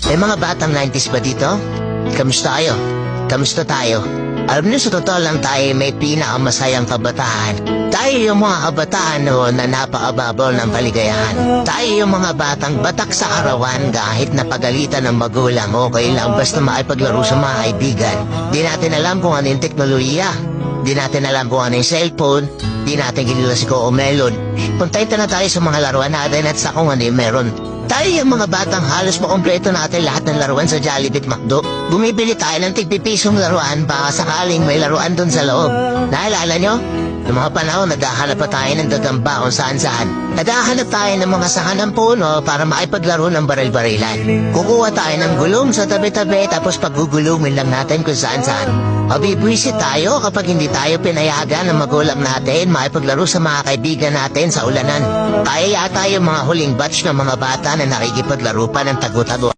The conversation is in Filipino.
May mga batang 90s ba dito? Kamusta kayo? Kamusta tayo? Alam niyo, sa totoo lang tayo may pinakamasayang kabataan. Tayo yung mga kabataan noon na napakababaw ng kaligayahan. Tayo yung mga batang batak sa arawan kahit napagalitan ng magulang, okay lang basta maipaglaro sa mga kaibigan. Di natin alam kung ano yung teknolohiya. Di natin alam kung ano yung cellphone. Di natin kilala si Coco Melon. Puntayin na tayo sa mga laruan natin at sa kung ano yung meron. Tayo yung mga batang halos makompleto natin lahat ng laruan sa Jollibee at McDo. Bumibili tayo ng tig-pipisong laruan baka sakaling may laruan dun sa loob. Naalala nyo? Noong mga panahon, naghahanap pa tayo ng gagamba kung saan-saan. Naghahanap tayo ng mga sanga ng puno para maipaglaro ng baril-barilan. Kukuha tayo ng gulong sa tabi-tabi tapos pagugulungin lang natin kung saan-saan. Mabibwisit tayo kapag hindi tayo pinayagan ng magulang natin maipaglaro sa mga kaibigan natin sa ulanan. Kaya yata yung mga huling batch ng mga bata na nakikipaglaro pa ng tago-tago.